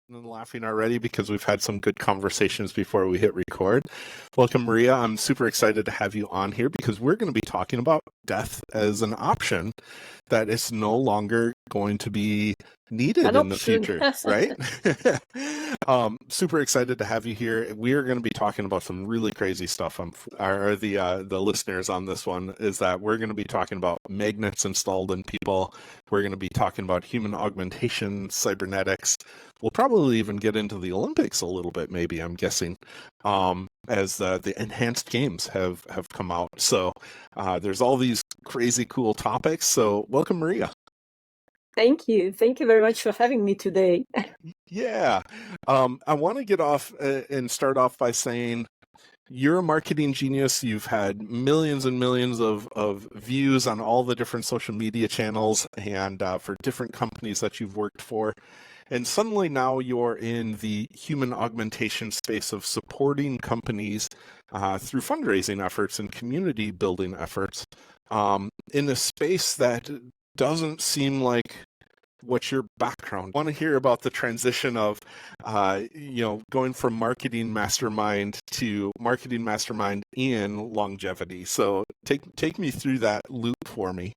And laughing already because we've had some good conversations before we hit record. Welcome, Maria. I'm super excited to have you on here because we're going to be talking about death as an option that is no longer going to be needed An in the option. future, right? Super excited to have you here. We are going to be talking about some really crazy stuff. The listeners on this one is that we're going to be talking about magnets installed in people. We're going to be talking about human augmentation, cybernetics. We'll probably even get into the Olympics a little bit, maybe, I'm guessing, as the enhanced games have come out. So there's all these crazy cool topics. So welcome, Maria. Thank you. Thank you very much for having me today. Yeah. I want to get off and start off by saying you're a marketing genius. You've had millions and millions of views on all the different social media channels and for different companies that you've worked for. And suddenly now you're in the human augmentation space of supporting companies through fundraising efforts and community building efforts in a space that doesn't seem like what's your background. I want to hear about the transition of, going from marketing mastermind to marketing mastermind in longevity. So take me through that loop for me.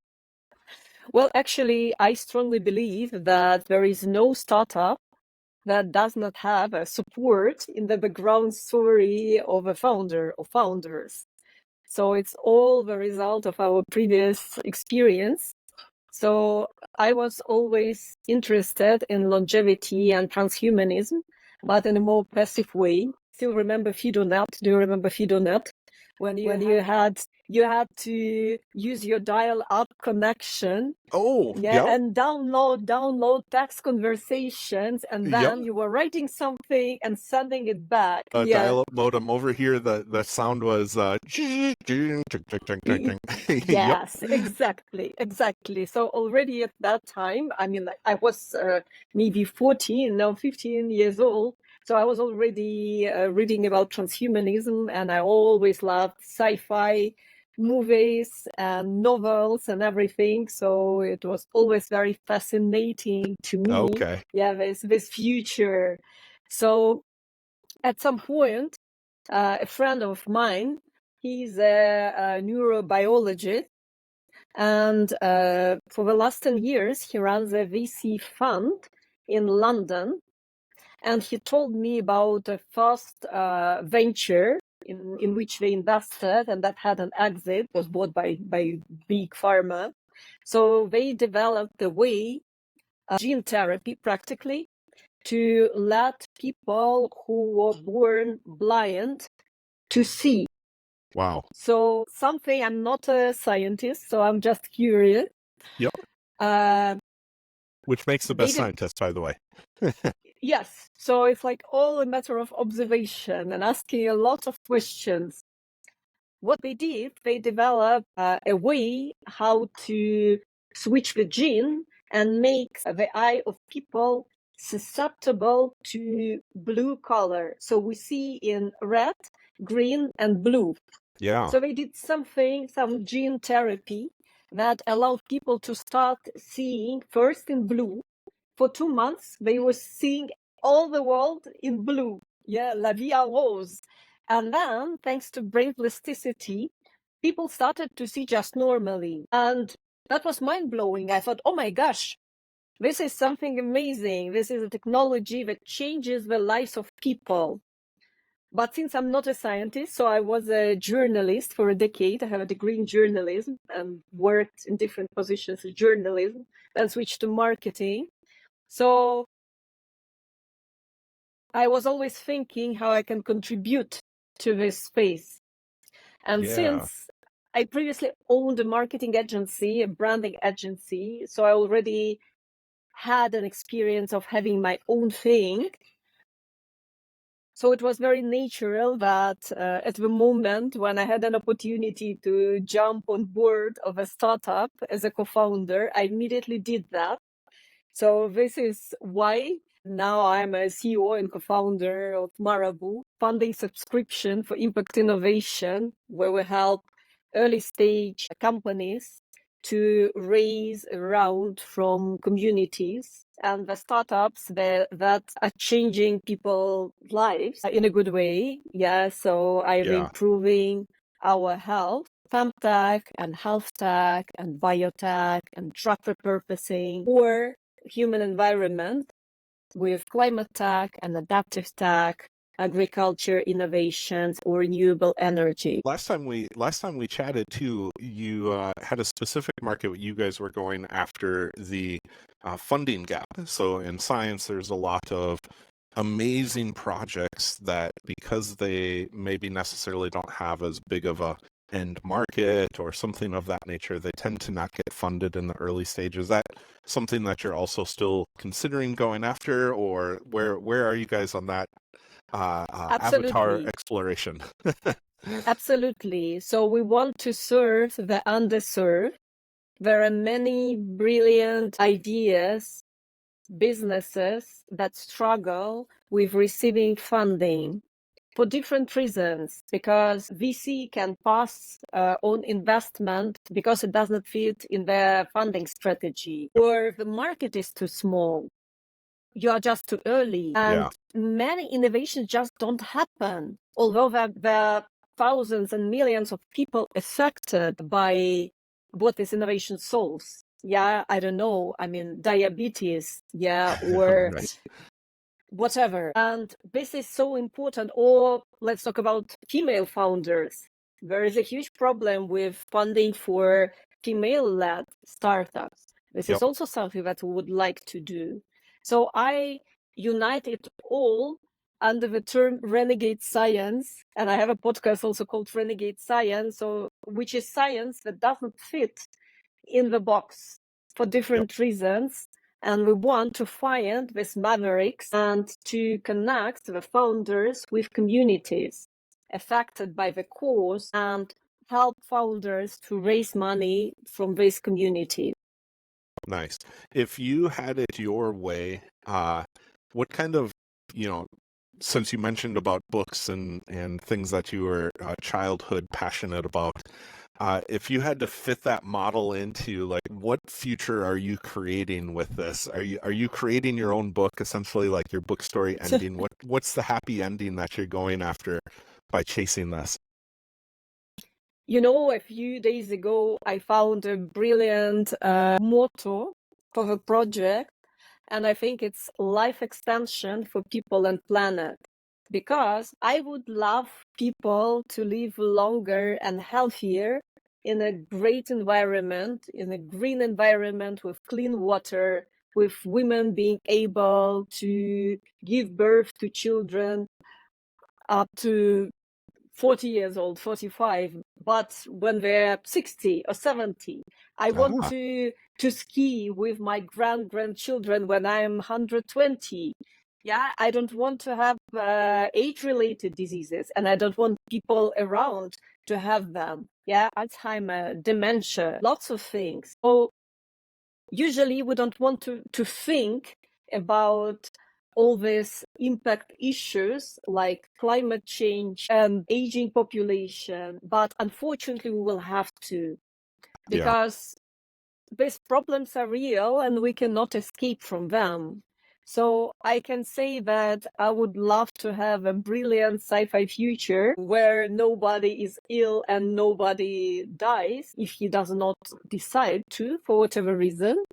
Well, actually, I strongly believe that there is no startup that does not have a support in the background story of a founder or founders. So it's all the result of our previous experience. So I was always interested in longevity and transhumanism, but in a more passive way. Still remember FidoNet? Do you remember FidoNet? When you had to use your dial-up connection, Oh, yeah, yep, and download text conversations, and yep. then you were writing something and sending it back. A Yeah. dial-up modem over here. The sound was yep. Yes, exactly. So already at that time, I mean, I was maybe 14, now 15 years old. So I was already reading about transhumanism, and I always loved sci-fi movies and novels and everything. So it was always very fascinating to me. Okay. Yeah, this future. So at some point, a friend of mine, he's a neurobiologist, and for the last 10 years, he runs a VC fund in London. And he told me about a first venture in which they invested, and that had an exit, was bought by big pharma. So they developed a way, gene therapy practically, to let people who were born blind to see. Wow. So something, I'm not a scientist, so I'm just curious. Yep. Uh, Which makes the best scientist, by the way. Yes. So it's like all a matter of observation and asking a lot of questions. What they did, they developed a way how to switch the gene and make the eye of people susceptible to blue color. So we see in red, green, and blue. Yeah. So they did some gene therapy that allowed people to start seeing first in blue. For 2 months, they were seeing all the world in blue. Yeah, la vie en rose. And then, thanks to brain plasticity, people started to see just normally. And that was mind-blowing. I thought, oh my gosh, this is something amazing. This is a technology that changes the lives of people. But since I'm not a scientist, so I was a journalist for a decade. I have a degree in journalism and worked in different positions in journalism, then switched to marketing. So I was always thinking how I can contribute to this space. And since I previously owned a marketing agency, a branding agency, so I already had an experience of having my own thing. So it was very natural that at the moment when I had an opportunity to jump on board of a startup as a co-founder, I immediately did that. So this is why now I'm a CEO and co-founder of Marabu, funding subscription for impact innovation, where we help early stage companies to raise around from communities and the startups that are changing people's lives in a good way. Yeah, so I'm Yeah. improving our health, femtech and health tech and biotech and drug repurposing or human environment with climate tech and adaptive tech, agriculture innovations, or renewable energy. Last time we chatted too, you had a specific market. You guys were going after the funding gap. So in science, there's a lot of amazing projects that, because they maybe necessarily don't have as big of a end market or something of that nature, they tend to not get funded in the early stages. Is that something that you're also still considering going after, or where are you guys on that avatar Absolutely. exploration? Absolutely. So we want to serve the underserved. There are many brilliant ideas, businesses that struggle with receiving funding for different reasons, because VC can pass on investment because it does not fit in their funding strategy, or the market is too small. You are just too early, and many innovations just don't happen. Although there are thousands and millions of people affected by what this innovation solves. Yeah, I don't know. I mean, diabetes, yeah, or Right. whatever. And this is so important. Or let's talk about female founders. There is a huge problem with funding for female-led startups. This is also something that we would like to do. So I unite it all under the term renegade science. And I have a podcast also called Renegade Science, so which is science that doesn't fit in the box for different reasons. And we want to find these mavericks and to connect the founders with communities affected by the cause and help founders to raise money from this community. Nice. If you had it your way, what kind of, since you mentioned about books and things that you were childhood passionate about, if you had to fit that model into, like, what future are you creating with this? Are you creating your own book, essentially, like your book story ending? What's the happy ending that you're going after by chasing this? You know, a few days ago, I found a brilliant motto for the project, and I think it's life extension for people and planet. Because I would love people to live longer and healthier in a great environment, in a green environment with clean water, with women being able to give birth to children up to 40 years old, 45, but when they're 60 or 70, I want to ski with my grandchildren when I'm 120. Yeah, I don't want to have age-related diseases, and I don't want people around to have them. Yeah, Alzheimer, dementia, lots of things. So usually we don't want to think about all these impact issues like climate change and aging population, but unfortunately we will have to, because these problems are real and we cannot escape from them. So I can say that I would love to have a brilliant sci-fi future where nobody is ill and nobody dies if he does not decide to, for whatever reason.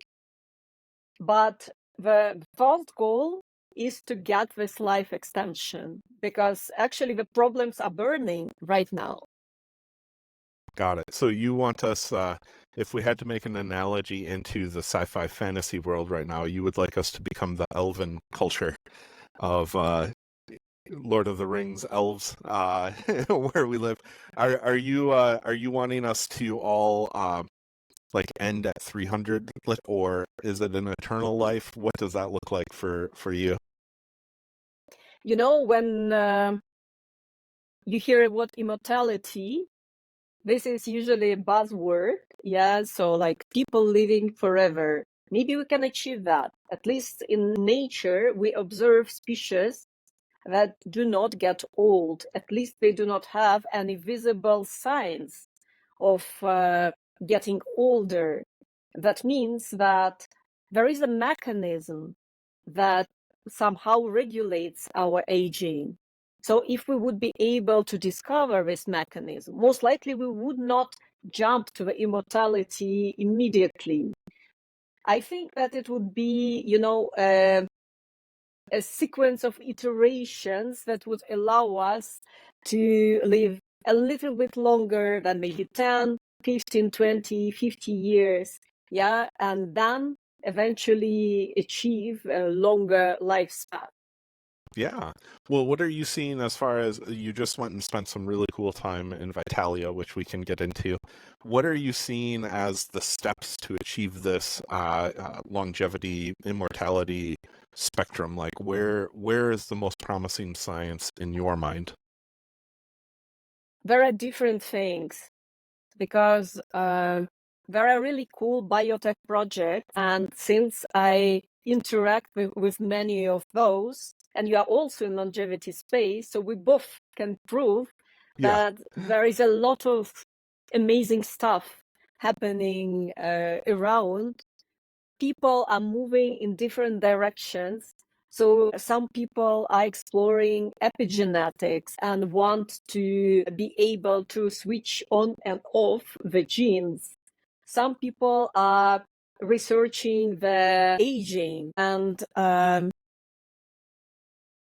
But the first goal is to get this life extension, because actually the problems are burning right now. Got it. So you want us, if we had to make an analogy into the sci-fi fantasy world right now, you would like us to become the elven culture of Lord of the Rings elves, where we live. Are you wanting us to all like end at 300, or is it an eternal life? What does that look like for you? You know, when you hear about immortality, this is usually a buzzword. Yeah, so like people living forever. Maybe we can achieve that. At least in nature, we observe species that do not get old. At least they do not have any visible signs of getting older. That means that there is a mechanism that somehow regulates our aging. So if we would be able to discover this mechanism, most likely we would not jump to the immortality immediately. I think that it would be, a sequence of iterations that would allow us to live a little bit longer than maybe 10, 15, 20, 50 years. Yeah. And then eventually achieve a longer lifespan. Yeah. Well, what are you seeing as far as you just went and spent some really cool time in Vitalia, which we can get into? What are you seeing as the steps to achieve this longevity, immortality spectrum? Like, where is the most promising science in your mind? There are different things because there are really cool biotech projects. And since I interact with many of those, and you are also in longevity space, so we both can prove Yeah. that there is a lot of amazing stuff happening around. People are moving in different directions. So some people are exploring epigenetics and want to be able to switch on and off the genes. Some people are researching the aging and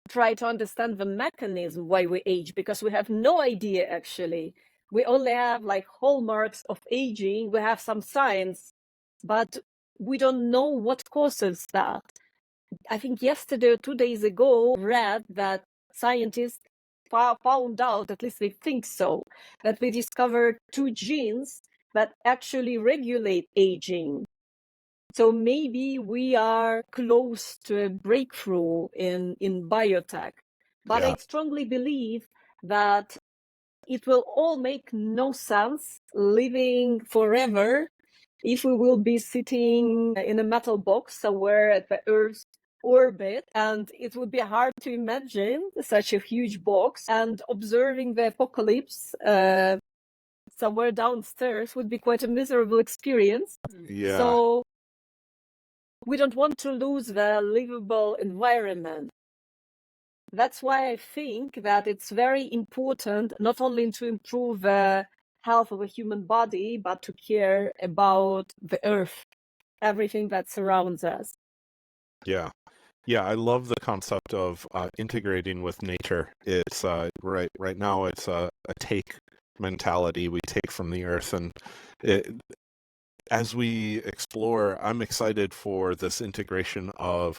try to understand the mechanism why we age, because we have no idea actually. We only have like hallmarks of aging. We have some science, but we don't know what causes that. I think yesterday or 2 days ago, read that scientists found out, at least they think so, that we discovered two genes that actually regulate aging. So maybe we are close to a breakthrough in biotech. But Yeah. I strongly believe that it will all make no sense living forever if we will be sitting in a metal box somewhere at the Earth's orbit, and it would be hard to imagine such a huge box, and observing the apocalypse somewhere downstairs would be quite a miserable experience. Yeah. So we don't want to lose the livable environment. That's why I think that it's very important not only to improve the health of a human body, but to care about the earth, everything that surrounds us. Yeah. Yeah, I love the concept of integrating with nature. It's right now it's a take mentality. We take from the earth, and as we explore, I'm excited for this integration of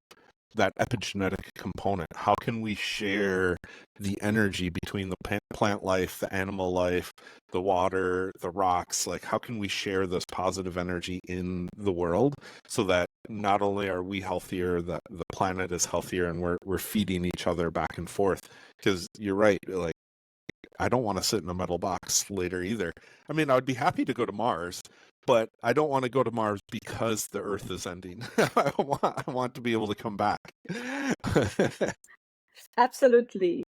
that epigenetic component. How can we share the energy between the plant life, the animal life, the water, the rocks? Like, how can we share this positive energy in the world so that not only are we healthier, the planet is healthier, and we're feeding each other back and forth? Because you're right, like, I don't want to sit in a metal box later either. I mean, I would be happy to go to Mars, but I don't want to go to Mars because the Earth is ending. I want to be able to come back. Absolutely.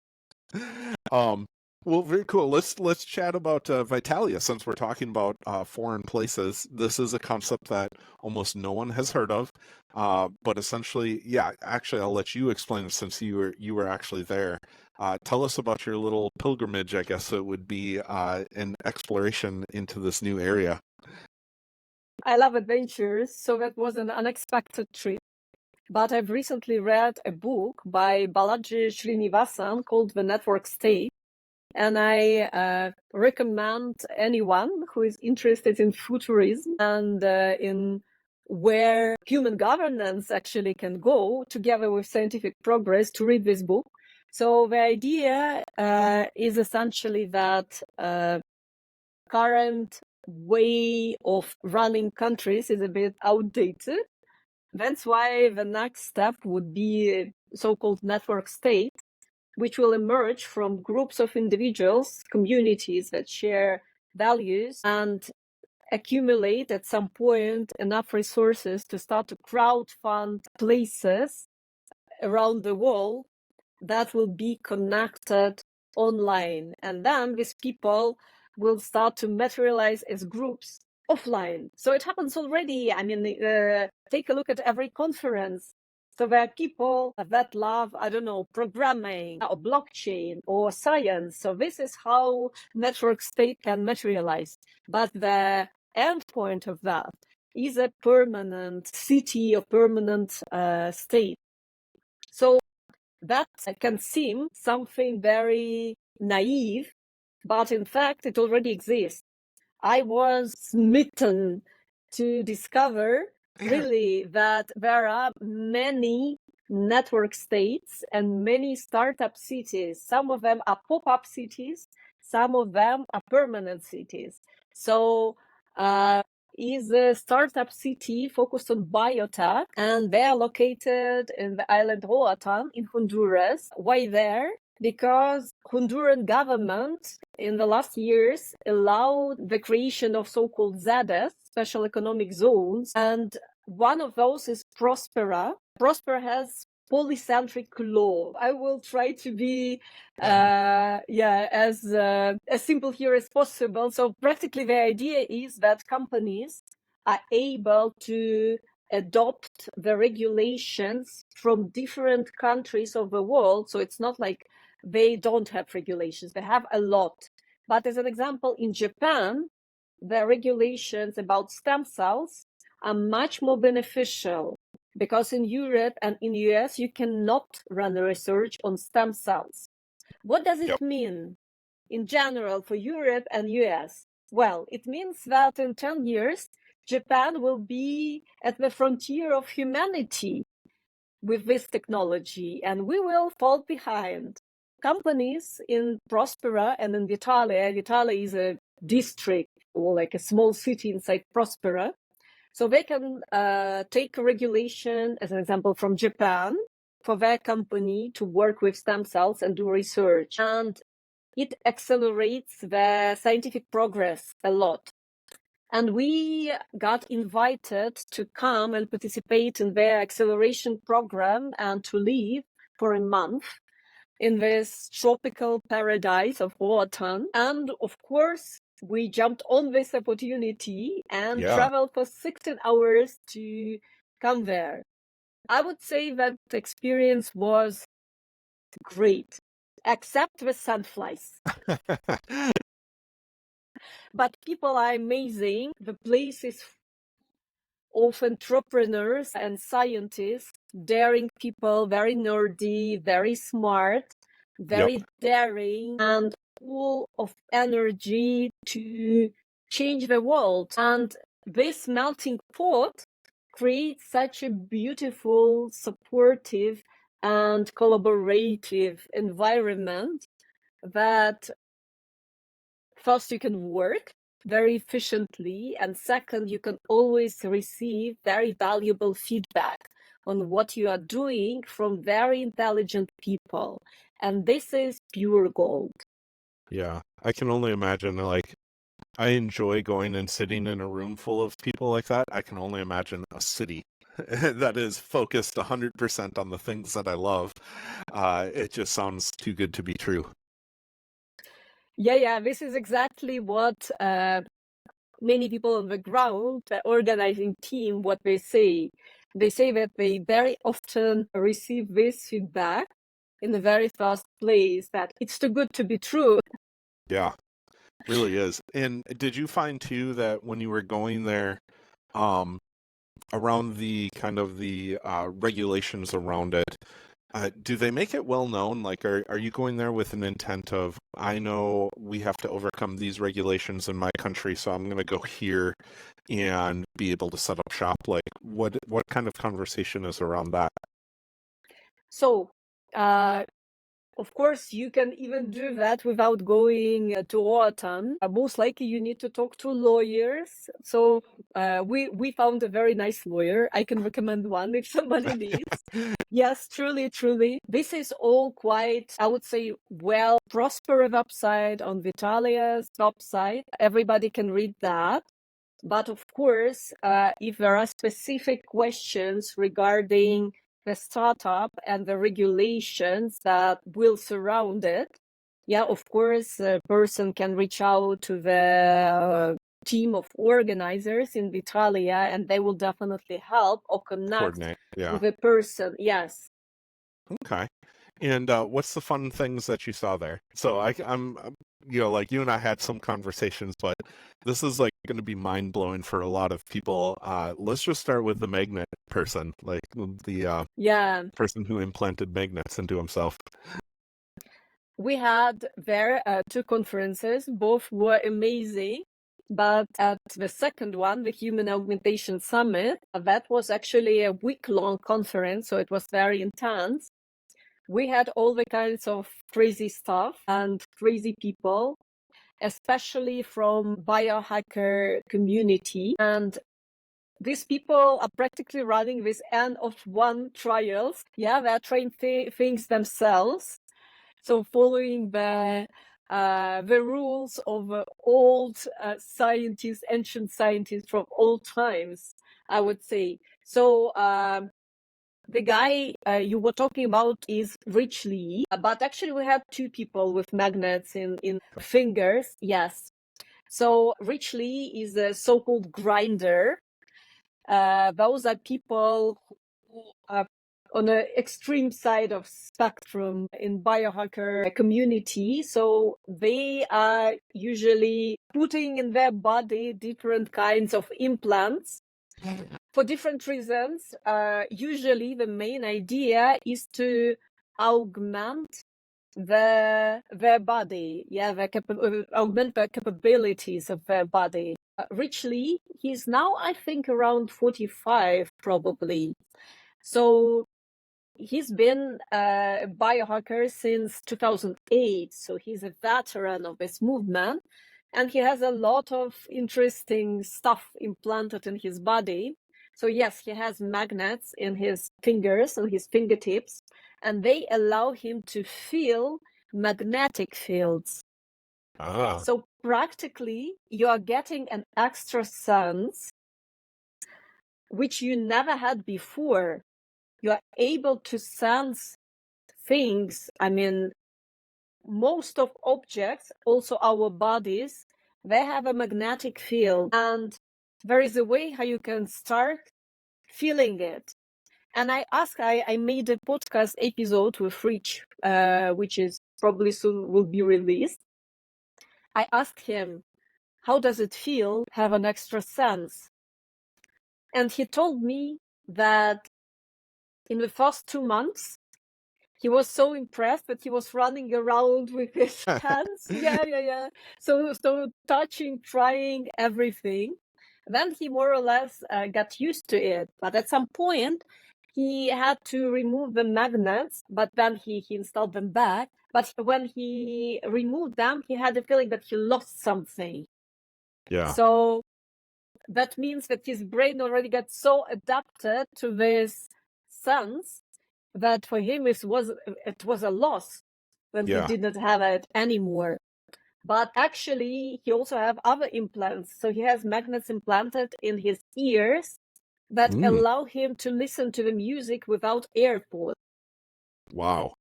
um, well, very cool. Let's chat about Vitalia, since we're talking about foreign places. This is a concept that almost no one has heard of, but essentially, yeah. Actually, I'll let you explain it since you were actually there. Tell us about your little pilgrimage. I guess it would be an exploration into this new area. I love adventures, so that was an unexpected trip. But I've recently read a book by Balaji Srinivasan called The Network State. And I recommend anyone who is interested in futurism and in where human governance actually can go together with scientific progress to read this book. So the idea is essentially that current way of running countries is a bit outdated. That's why the next step would be a so-called network state, which will emerge from groups of individuals, communities that share values, and accumulate at some point enough resources to start to crowdfund places around the world that will be connected online. And then these people will start to materialize as groups offline. So it happens already. I mean, take a look at every conference. So there are people that love, I don't know, programming or blockchain or science. So this is how network state can materialize. But the end point of that is a permanent city or permanent state. So that can seem something very naive, but in fact, it already exists. I was smitten to discover really that there are many network states and many startup cities. Some of them are pop-up cities, some of them are permanent cities. So is a startup city focused on biotech, and they are located in the island Roatan in Honduras. Why there? Because Honduran government in the last years allowed the creation of so-called ZEDES, special economic zones, and one of those is Prospera. Prospera has polycentric law. I will try to be as simple here as possible. So practically the idea is that companies are able to adopt the regulations from different countries of the world. So it's not like they don't have regulations, they have a lot. But as an example, in Japan, the regulations about stem cells are much more beneficial, because in Europe and in the US, you cannot run research on stem cells. What does it mean in general for Europe and US? Well, it means that in 10 years, Japan will be at the frontier of humanity with this technology, and we will fall behind. Companies in Prospera and in Vitalia, Vitalia is a district or like a small city inside Prospera, so they can take a regulation, as an example, from Japan for their company to work with stem cells and do research. And it accelerates the scientific progress a lot. And we got invited to come and participate in their acceleration program and to live for a month in this tropical paradise of Roatan. And of course, we jumped on this opportunity and traveled for 16 hours to come there. I would say that the experience was great, except the sandflies. But people are amazing. The place is of entrepreneurs and scientists, daring people, very nerdy, very smart, very daring, and full of energy to change the world. And this melting pot creates such a beautiful, supportive, and collaborative environment that first you can work very efficiently, and second, you can always receive very valuable feedback on what you are doing from very intelligent people, and this is pure gold. Yeah, I can only imagine, like, I enjoy going and sitting in a room full of people like that. I can only imagine a city that is focused 100% on the things that I love. It just sounds too good to be true. Yeah, this is exactly what many people on the ground, the organizing team, what they say. They say that they very often receive this feedback in the very first place, that it's too good to be true. Yeah, really is. And did you find too that when you were going there, around the kind of the regulations around it, do they make it well known? Like, are you going there with an intent of, I know we have to overcome these regulations in my country, so I'm going to go here and be able to set up shop? Like, what kind of conversation is around that? So, of course, you can even do that without going to Roatan. Most likely, you need to talk to lawyers. So we found a very nice lawyer. I can recommend one if somebody needs. Yes, truly. This is all quite, I would say, well, Prospera website on Vitalia's website. Everybody can read that. But of course, if there are specific questions regarding the startup and the regulations that will surround it, yeah, of course, a person can reach out to the team of organizers in Vitalia, and they will definitely help or connect Coordinate. Yeah. with a person. Yes. Okay. And what's the fun things that you saw there? So I'm, like you and I had some conversations, but this is like going to be mind blowing for a lot of people. Let's just start with the magnet person, like the Yeah. person who implanted magnets into himself. We had there 2 conferences. Both were amazing. But at the second one, the Human Augmentation Summit, that was actually a week-long conference, so it was very intense. We had all the kinds of crazy stuff and crazy people, especially from biohacker community. And these people are practically running this N-of-1 trials. Yeah, they're trying things themselves. So following the rules of old scientists, ancient scientists from old times, I would say. So the guy you were talking about is Rich Lee, but actually we had 2 people with magnets in fingers. Yes. So Rich Lee is a so-called grinder. Those are people who are on the extreme side of spectrum in biohacker community. So they are usually putting in their body different kinds of implants for different reasons. Usually the main idea is to augment their body, augment the capabilities of their body. Rich Lee, he's now I think around 45 probably. So he's been a biohacker since 2008, so he's a veteran of this movement, and he has a lot of interesting stuff implanted in his body. So yes, he has magnets in his fingers and his fingertips, and they allow him to feel magnetic fields. Ah. So practically, you are getting an extra sense which you never had before. You are able to sense things. I mean, most of objects, also our bodies, they have a magnetic field, and there is a way how you can start feeling it. And I made a podcast episode with Rich, which is probably soon will be released. I asked him, how does it feel have an extra sense? And he told me that in the first 2 months, he was so impressed that he was running around with his hands. Yeah. So touching, trying everything. Then he more or less got used to it. But at some point, he had to remove the magnets, but then he installed them back. But when he removed them, he had the feeling that he lost something. Yeah. So that means that his brain already got so adapted to this sense that for him it was a loss when he didn't have it anymore. But actually, he also have other implants. So he has magnets implanted in his ears that allow him to listen to the music without AirPods. Wow.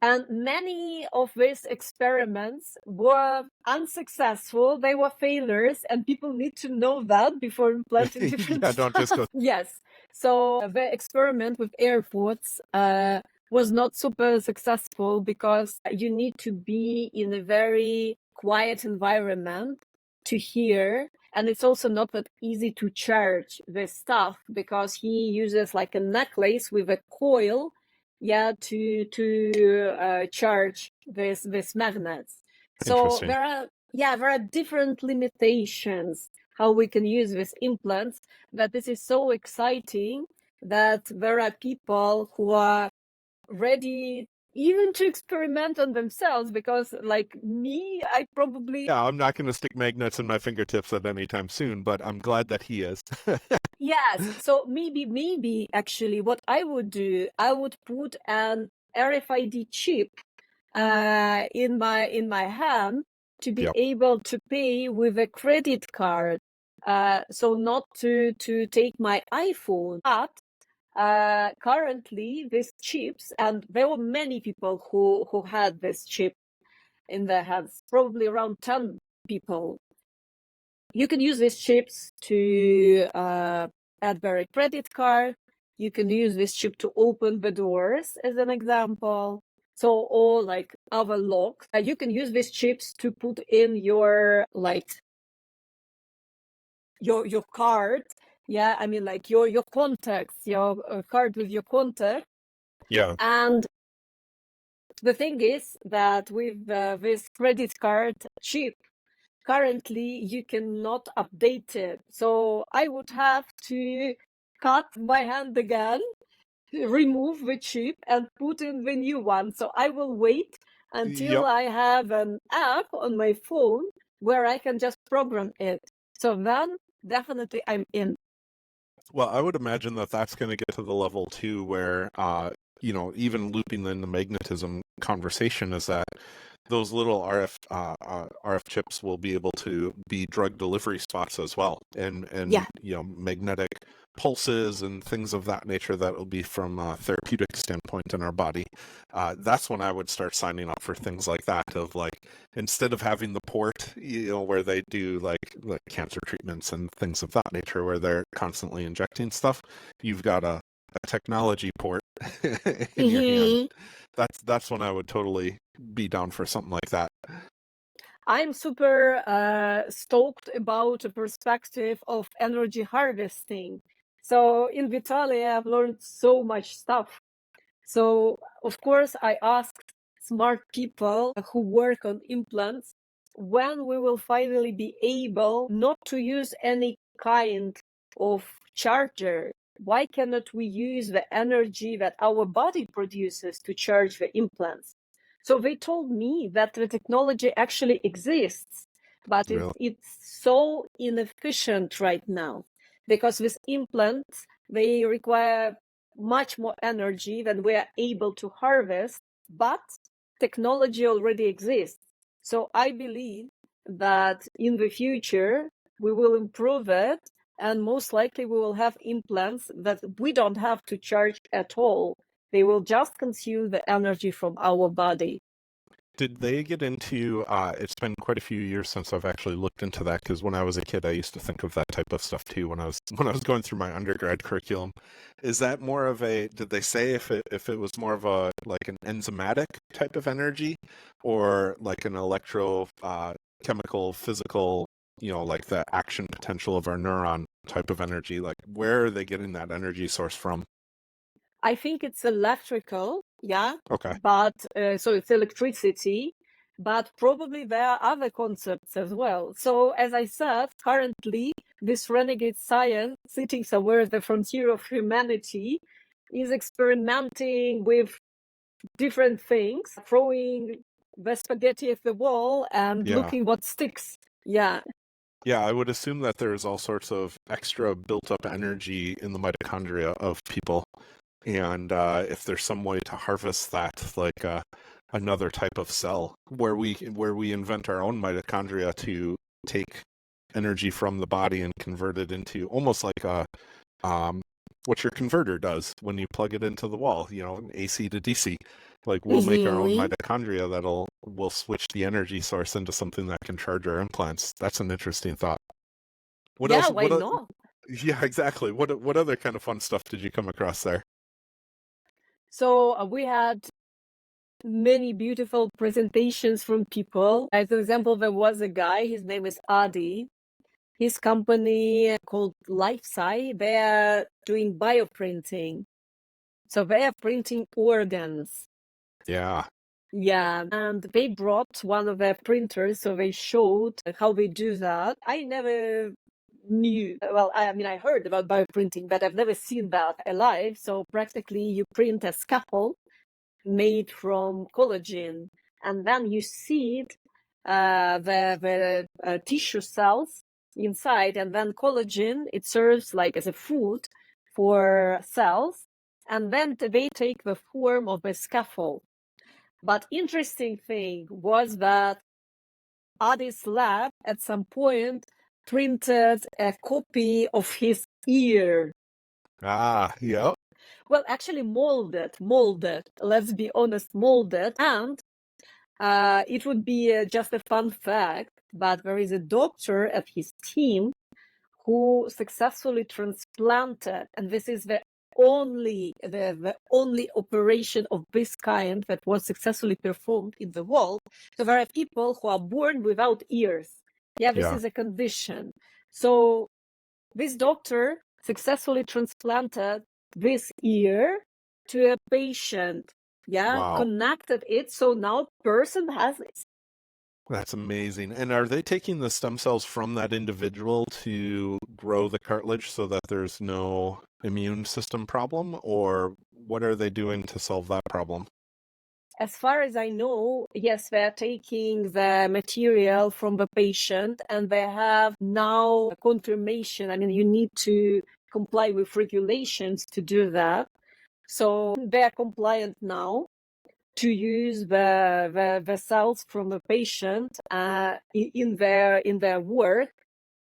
And many of these experiments were unsuccessful. They were failures, and people need to know that before implanting different Yeah, don't just go. Yes. So the experiment with AirPods was not super successful because you need to be in a very quiet environment to hear. And it's also not that easy to charge this stuff because he uses like a necklace with a coil to charge this magnets. So there are different limitations how we can use these implants, that this is so exciting that there are people who are ready even to experiment on themselves, because like me, I probably... Yeah, I'm not going to stick magnets in my fingertips at any time soon, but I'm glad that he is. Yes, so maybe actually what I would do, I would put an RFID chip in my hand to be able to pay with a credit card. So not to take my iPhone, but currently these chips, and there were many people who had this chip in their hands, probably around 10 people. you can use these chips to add their credit card. You can use this chip to open the doors, as an example. So, or like other locks. You can use these chips to put in your your card. Yeah, I mean, like your contacts, your card with your contact. Yeah. And the thing is that with this credit card chip, currently you cannot update it. So I would have to cut my hand again, remove the chip, and put in the new one. So I will wait until Yep. I have an app on my phone where I can just program it. So then definitely I'm in. Well, I would imagine that that's going to get to the level too where, even looping in the magnetism conversation is that those little RF chips will be able to be drug delivery spots as well, and Yeah. magnetic pulses and things of that nature that will be from a therapeutic standpoint in our body. That's when I would start signing up for things like that. Of like, instead of having the port, where they do like cancer treatments and things of that nature, where they're constantly injecting stuff, you've got a technology port in your hand. That's when I would totally be down for something like that. I'm super stoked about the perspective of energy harvesting. So in Vitalia, I've learned so much stuff. So of course, I asked smart people who work on implants when we will finally be able not to use any kind of charger. Why cannot we use the energy that our body produces to charge the implants? So they told me that the technology actually exists, but Really? it's so inefficient right now because with implants, they require much more energy than we are able to harvest, but technology already exists. So I believe that in the future, we will improve it, and most likely we will have implants that we don't have to charge at all. They will just consume the energy from our body. Did they get into, it's been quite a few years since I've actually looked into that, because when I was a kid, I used to think of that type of stuff too when I was going through my undergrad curriculum. Is that more of a, did they say if it was more of a, like an enzymatic type of energy, or like an electro, chemical, physical, like the action potential of our neuron type of energy? Like, where are they getting that energy source from? I think it's electrical, yeah, Okay. but so it's electricity, but probably there are other concepts as well. So as I said, currently this renegade science sitting somewhere at the frontier of humanity is experimenting with different things, throwing the spaghetti at the wall and Yeah. looking what sticks. Yeah. Yeah, I would assume that there's all sorts of extra built-up energy in the mitochondria of people, and if there's some way to harvest that, like another type of cell, where we invent our own mitochondria to take energy from the body and convert it into almost like a what your converter does when you plug it into the wall, AC to DC. Like, we'll make our own mitochondria will switch the energy source into something that can charge our implants. That's an interesting thought. What Yeah, else? why not? Yeah, exactly. What other kind of fun stuff did you come across there? So we had many beautiful presentations from people. As an example, there was a guy, his name is Adi. His company called LifeSci, they're doing bioprinting. So they are printing organs. Yeah. Yeah, and they brought one of their printers, so they showed how they do that. I never knew, well, I mean, I heard about bioprinting, but I've never seen that alive. So practically you print a scaffold made from collagen, and then you seed the tissue cells inside, and then collagen, it serves like as a food for cells, and then they take the form of a scaffold. But interesting thing was that Adi's lab at some point printed a copy of his ear. Ah, yeah. Well, actually molded, let's be honest, molded. And it would be just a fun fact but there is a doctor at his team who successfully transplanted, and this is the only operation of this kind that was successfully performed in the world. So there are people who are born without ears. Yeah, this is a condition. So this doctor successfully transplanted this ear to a patient. Yeah, Wow. connected it. So now person has it. That's amazing. And are they taking the stem cells from that individual to grow the cartilage so that there's no immune system problem, or what are they doing to solve that problem? As far as I know, yes, they are taking the material from the patient, and they have now a confirmation. I mean, you need to comply with regulations to do that. So they are compliant now to use the cells from the patient in their work.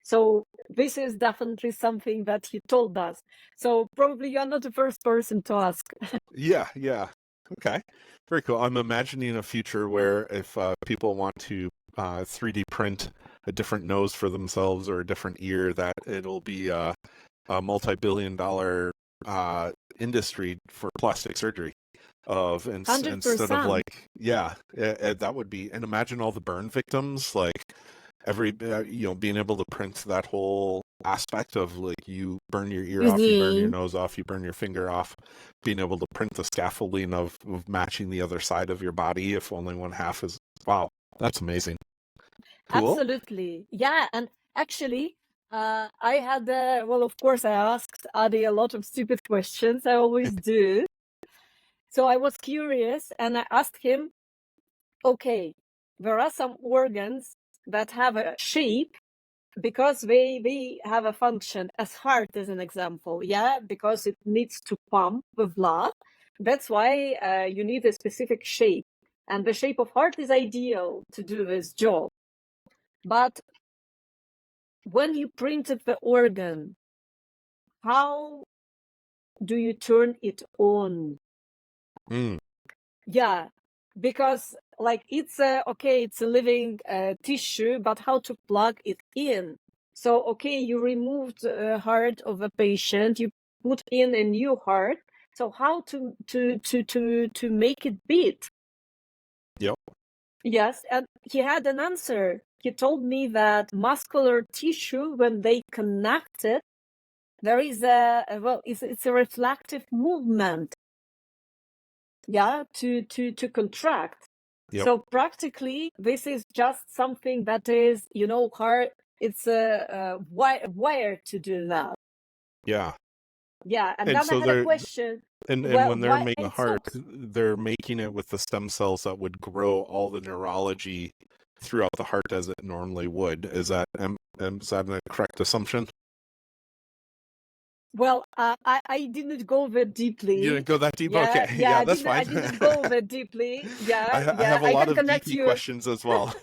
So this is definitely something that he told us. So probably you're not the first person to ask. Yeah. Okay. Very cool. I'm imagining a future where if people want to 3D print a different nose for themselves or a different ear, that it'll be a multi-billion-dollar industry for plastic surgery. Instead of 100%. that would be, and imagine all the burn victims, like being able to print that whole aspect of, like, you burn your ear off, you burn your nose off, you burn your finger off, being able to print the scaffolding of matching the other side of your body if only one half is, wow, that's amazing. Cool. Absolutely. Yeah. And actually, I had, well, of course, I asked Adi a lot of stupid questions. I always do. So I was curious and I asked him, okay, there are some organs that have a shape because they have a function, as heart as an example, yeah, because it needs to pump the blood. That's why you need a specific shape. And the shape of heart is ideal to do this job. But when you printed the organ, how do you turn it on? Yeah, because like it's a living tissue, but how to plug it in? So okay, you removed the heart of a patient, you put in a new heart. So how to make it beat? Yep. Yes, and he had an answer. He told me that muscular tissue, when they connect it, there is it's a reflective movement, yeah, to contract. Yep. So practically, this is just something that is, hard. It's wired to do that. Yeah. Yeah, and And then I so had a question. and Well, when they're why making the it heart, stops? they're making it with the stem cells that would grow all the neurology throughout the heart as it normally would. Is that a correct assumption? Well, I didn't go that deeply. You didn't go that deep? Yeah, Okay. yeah, Yeah, that's fine. I didn't go that deeply. Yeah, I yeah, have a I lot can of connect geeky you. questions as well.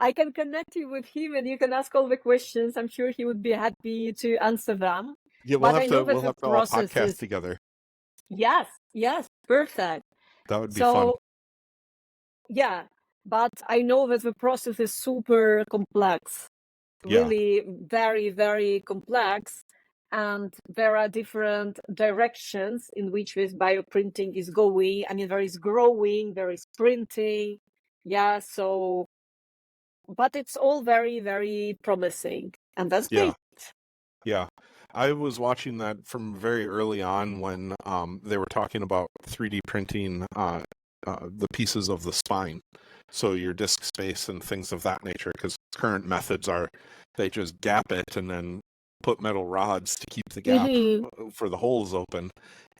I can connect you with him, and you can ask all the questions. I'm sure he would be happy to answer them. Yeah, But I know that we'll the have to all process podcast is, together. yes, perfect. That would be fun. So yeah, but I know that the process is super complex, Yeah. really very, very complex. And there are different directions in which this bioprinting is going. I mean, there is growing, there is printing. Yeah, so, but it's all very, very promising. And that's Yeah. great. Yeah. I was watching that from very early on when they were talking about 3D printing the pieces of the spine. So your disc space and things of that nature, because current methods are they just gap it and then put metal rods to keep the gap for the holes open.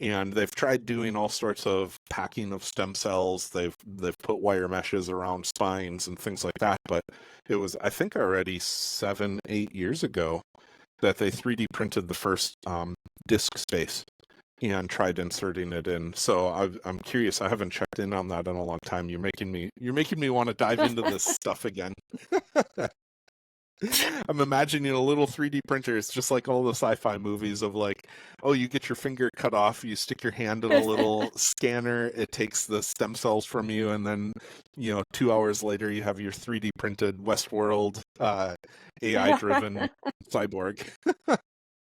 And they've tried doing all sorts of packing of stem cells. They've put wire meshes around spines and things like that. But it was, I think, already 7-8 years ago that they 3D printed the first disk space and tried inserting it in. So I'm curious. I haven't checked in on that in a long time. You're making me want to dive into this stuff again. I'm imagining a little 3D printer. It's just like all the sci-fi movies of like, oh, you get your finger cut off, you stick your hand in a little scanner, it takes the stem cells from you, and then, 2 hours later you have your 3D printed Westworld AI-driven cyborg.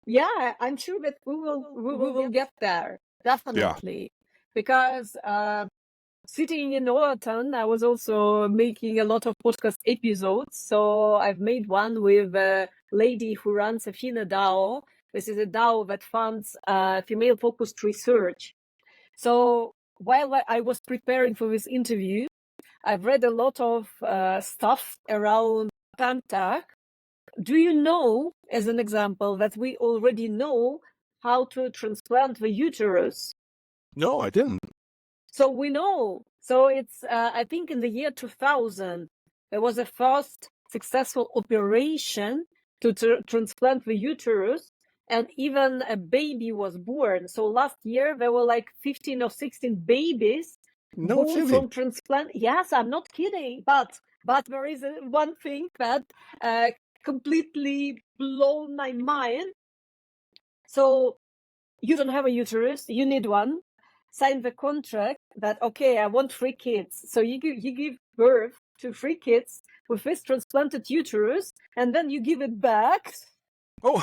Yeah, I'm sure that we will get there, definitely. Because sitting in Overton, I was also making a lot of podcast episodes. So I've made one with a lady who runs a FINA DAO. This is a DAO that funds female-focused research. So while I was preparing for this interview, I've read a lot of stuff around femtech. Do you know, as an example, that we already know how to transplant the uterus? No, I didn't. So we know. So it's, I think in the year 2000, there was a first successful operation to transplant the uterus, and even a baby was born. So last year, there were like 15 or 16 babies No born kidding. from transplant. Yes, I'm not kidding. But there is one thing that completely blown my mind. So you don't have a uterus, you need one. Sign the contract that, okay, I want 3 kids. So you give birth to 3 kids with this transplanted uterus, and then you give it back. Oh,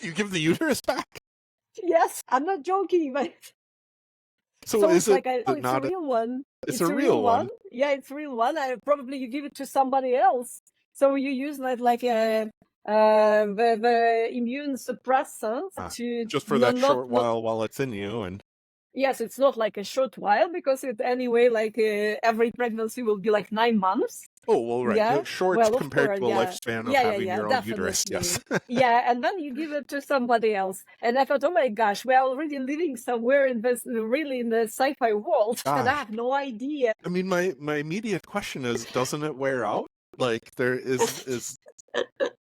you give the uterus back? Yes, I'm not joking, but So is it's it like it's not a real one. It's a real one. Yeah, it's a real one. Probably you give it to somebody else. So you use like the immune suppressants to just for that short while it's in you, and yes, it's not like a short while, because it anyway, like every pregnancy will be like 9 months. oh well, right, Yeah, short well, of compared course, to a yeah. lifespan of Yeah, having yeah, your own uterus. Yes. Yeah, and then you give it to somebody else. And I thought, oh my gosh, we're already living somewhere in this, really in the sci-fi world, and I have no idea. I mean, my immediate question is, doesn't it wear out? Like there is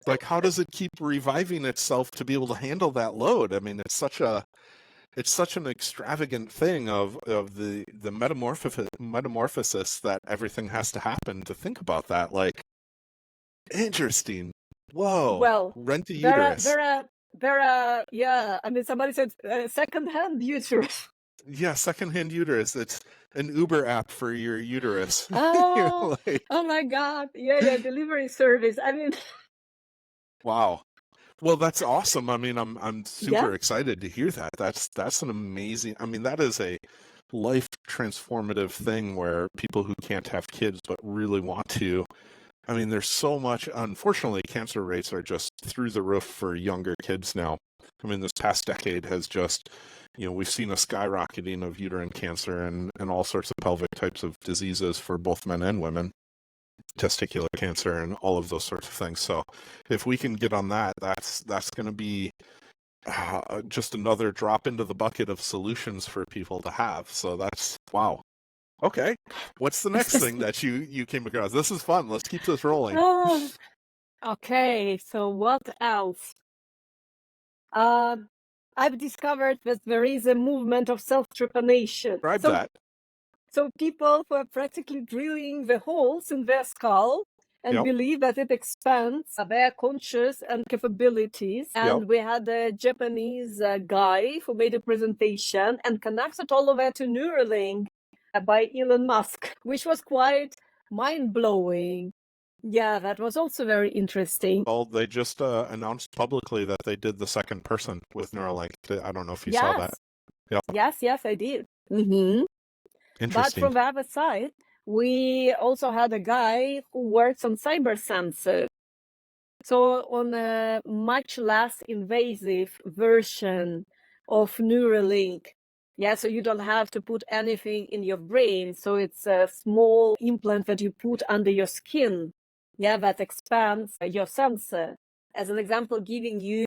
like, how does it keep reviving itself to be able to handle that load? I mean, it's such an extravagant thing of the metamorphosis that everything has to happen to think about that. Like, interesting. Whoa. Well, rent a uterus. There are, yeah. I mean, somebody said second-hand uterus. Yeah, second-hand uterus. It's an Uber app for your uterus. Oh, oh my God. Yeah, delivery service. I mean, wow. Well, that's awesome. I mean, I'm super excited to hear that. That's an amazing. I mean, that is a life transformative thing where people who can't have kids but really want to. I mean, there's so much. Unfortunately, cancer rates are just through the roof for younger kids now. I mean, this past decade has just, we've seen a skyrocketing of uterine cancer and all sorts of pelvic types of diseases for both men and women, testicular cancer and all of those sorts of things. So if we can get on that, that's going to be just another drop into the bucket of solutions for people to have. So that's, wow. Okay. What's the next thing that you came across? This is fun. Let's keep this rolling. Oh, okay. So what else? I've discovered that there is a movement of self-trepanation. Describe that. So people who are practically drilling the holes in their skull and believe that it expands their conscious and capabilities. And we had a Japanese guy who made a presentation and connected all of that to Neuralink by Elon Musk, which was quite mind-blowing. Yeah, that was also very interesting. Well, they just announced publicly that they did the second person with Neuralink. I don't know if you saw that. Yes, I did. Mm-hmm. But from the other side, we also had a guy who works on cyber sensors. So on a much less invasive version of Neuralink. Yeah, so you don't have to put anything in your brain. So it's a small implant that you put under your skin. Yeah, that expands your sensor. As an example, giving you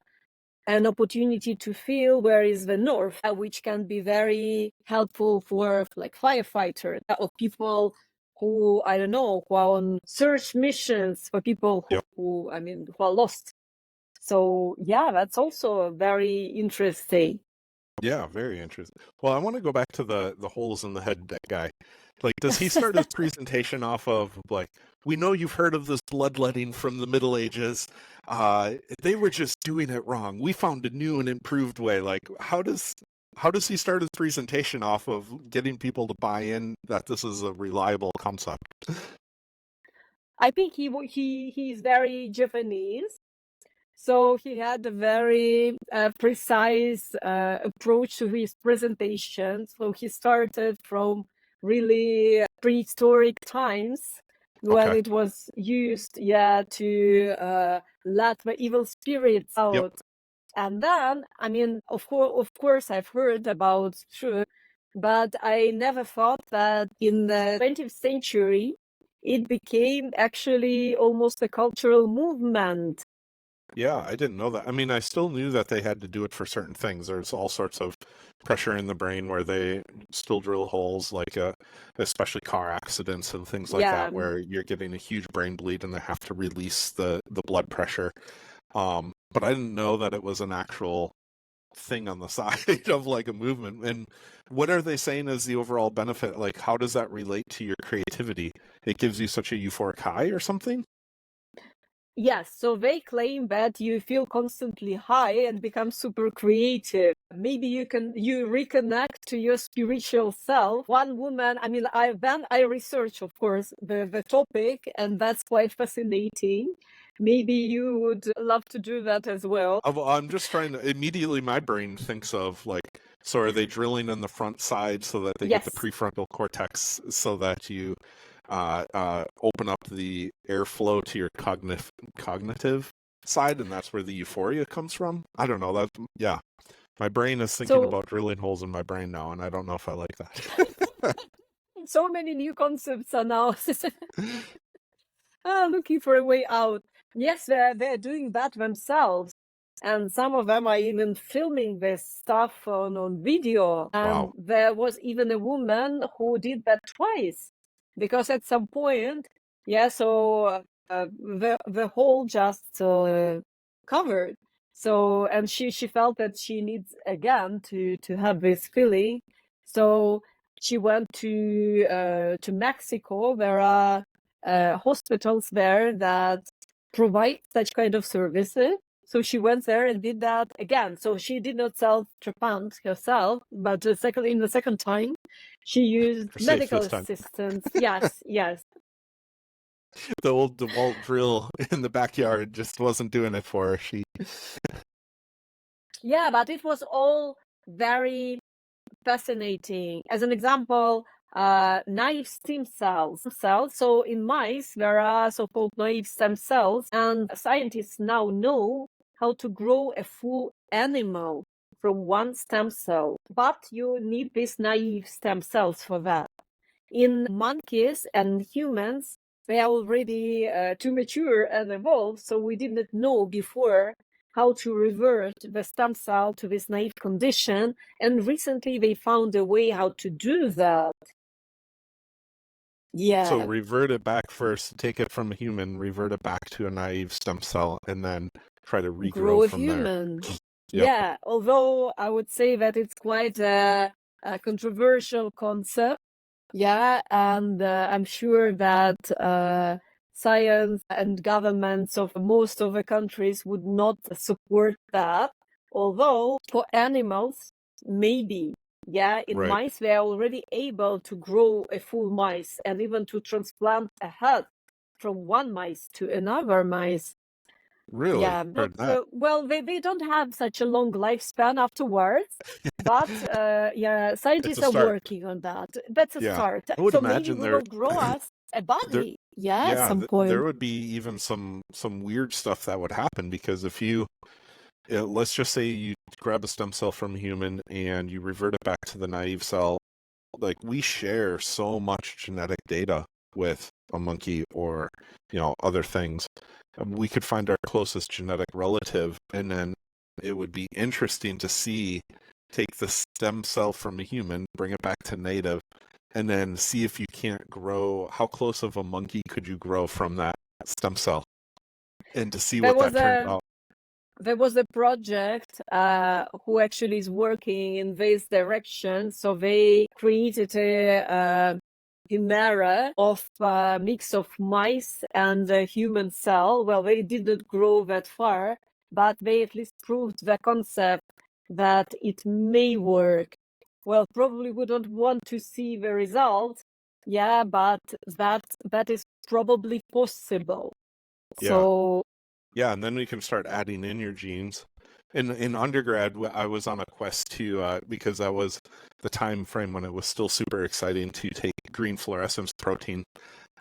an opportunity to feel where is the nerve, which can be very helpful for like firefighters or people who, I don't know, who are on search missions, for people who are lost. So yeah, that's also very interesting. Yeah, very interesting. Well, I want to go back to the holes in the head guy. Like, does he start his presentation off of like, we know you've heard of this bloodletting from the Middle Ages. They were just doing it wrong. We found a new and improved way. Like, how does he start his presentation off of getting people to buy in that this is a reliable concept? I think he's very Japanese. So he had a very precise approach to his presentation. So he started from really prehistoric times when Okay. it was used, yeah, to let the evil spirits Yep. out. And then, I mean, of course, I've heard about truth, but I never thought that in the 20th century, it became actually almost a cultural movement. Yeah, I didn't know that. I mean, I still knew that they had to do it for certain things. There's all sorts of pressure in the brain where they still drill holes, like especially car accidents and things like Yeah. that, where you're getting a huge brain bleed and they have to release the blood pressure. But I didn't know that it was an actual thing on the side of like a movement. And what are they saying is the overall benefit? Like, how does that relate to your creativity? It gives you such a euphoric high or something? Yes, so they claim that you feel constantly high and become super creative. Maybe you reconnect to your spiritual self. One woman, I mean, I research, of course, the topic, and that's quite fascinating. Maybe you would love to do that as well. I'm just trying to immediately my brain thinks of like, so are they drilling in the front side so that they get the Yes. prefrontal cortex so that you open up the airflow to your cognitive side, and that's where the euphoria comes from? I don't know. That, yeah. My brain is thinking So about drilling holes in my brain now, and I don't know if I like that. so many new concepts are now looking for a way out. Yes, they're doing that themselves. And some of them are even filming this stuff on video. And Wow. there was even a woman who did that twice. Because at some point, yeah, so the hole just covered. So, and she felt that she needs again to have this feeling. So she went to Mexico. There are hospitals there that provide such kind of services. So she went there and did that again. So she did not self-trepant herself, but in the second time, she used You're safe medical this time. assistance. Yes, yes. The old DeWalt drill in the backyard just wasn't doing it for her. Yeah, but it was all very fascinating. As an example, naive stem cells. So in mice, there are so-called naive stem cells, and scientists now know how to grow a full animal from one stem cell. But you need these naive stem cells for that. In monkeys and humans, they are already too mature and evolved, so we did not know before how to revert the stem cell to this naive condition, and recently they found a way how to do that. Yeah. So revert it back first, take it from a human, revert it back to a naive stem cell, and then try to regrow grow a from there. human. Yep. Yeah, although I would say that it's quite a controversial concept. Yeah, and I'm sure that science and governments of most of the countries would not support that. Although for animals, maybe. Yeah, in Right. mice, they are already able to grow a full mice and even to transplant a head from one mice to another mice. Really? Yeah, but Heard that. well, they don't have such a long lifespan afterwards. But yeah, It's scientists a are start. working on that. That's a Yeah. start. I would So maybe imagine we will grow us a there body. Yeah, at yeah, some there point. would be even some weird stuff that would happen because if you let's just say you grab a stem cell from a human and you revert it back to the naive cell, like we share so much genetic data with a monkey or other things. We could find our closest genetic relative, and then it would be interesting to see, take the stem cell from a human, bring it back to native, and then see if you can't grow, how close of a monkey could you grow from that stem cell, and to see There what was that turns a out. there was a project who actually is working in this direction. So they created a chimera of a mix of mice and a human cell. Well, they didn't grow that far, but they at least proved the concept that it may work. Well, probably we don't want to see the result, yeah, but that is probably possible. Yeah. So Yeah, and then we can start adding in your genes. In undergrad, I was on a quest to because that was the time frame when it was still super exciting to take green fluorescence protein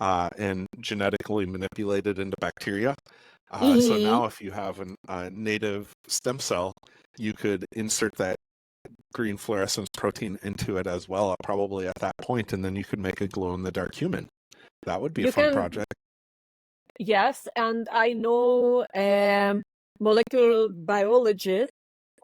and genetically manipulate it into bacteria. So now, if you have a native stem cell, you could insert that green fluorescence protein into it as well, probably at that point, and then you could make a glow-in-the-dark human. That would be a you fun can, project. yes, and I know molecular biologist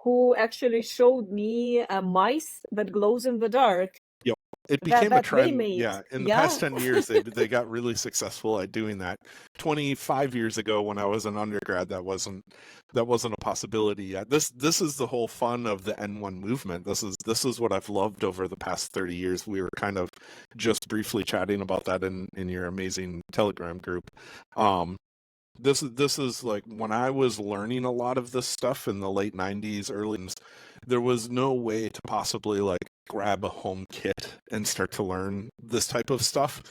who actually showed me a mice that glows in the dark Yep. It that became a they trend. made. Yeah. In the Yeah. past 10 years, they got really successful at doing that. 25 years ago, when I was an undergrad, that wasn't a possibility yet. This is the whole fun of the N1 movement. This is what I've loved over the past 30 years. We were kind of just briefly chatting about that in your amazing Telegram group. This is like when I was learning a lot of this stuff in the late 90s, early 90s, there was no way to possibly like grab a home kit and start to learn this type of stuff.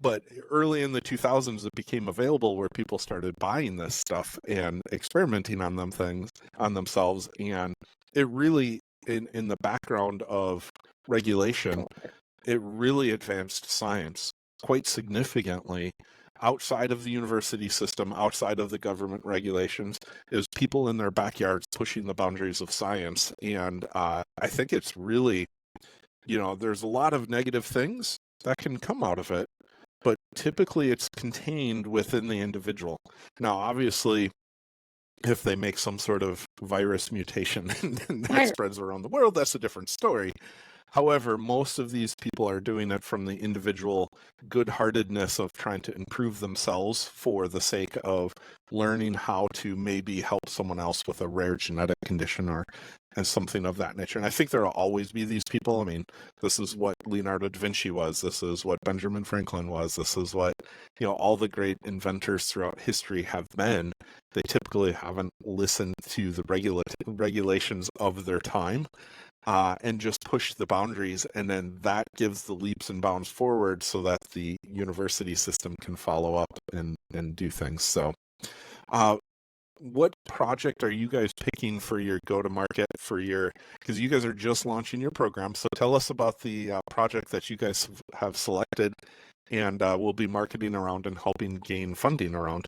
But early in the 2000s, it became available where people started buying this stuff and experimenting on themselves. And it really, in the background of regulation, it really advanced science quite significantly outside of the university system, outside of the government regulations. Is people in their backyards pushing the boundaries of science. And I think it's really, there's a lot of negative things that can come out of it, but typically it's contained within the individual. Now, obviously, if they make some sort of virus mutation and that spreads around the world, that's a different story. However, most of these people are doing it from the individual good-heartedness of trying to improve themselves for the sake of learning how to maybe help someone else with a rare genetic condition and something of that nature. And I think there will always be these people. I mean, this is what Leonardo da Vinci was. This is what Benjamin Franklin was. This is what, all the great inventors throughout history have been. They typically haven't listened to the regulations of their time. And just push the boundaries, and then that gives the leaps and bounds forward so that the university system can follow up and do things. So what project are you guys picking for your go-to-market because you guys are just launching your program. So tell us about the project that you guys have selected and will be marketing around and helping gain funding around.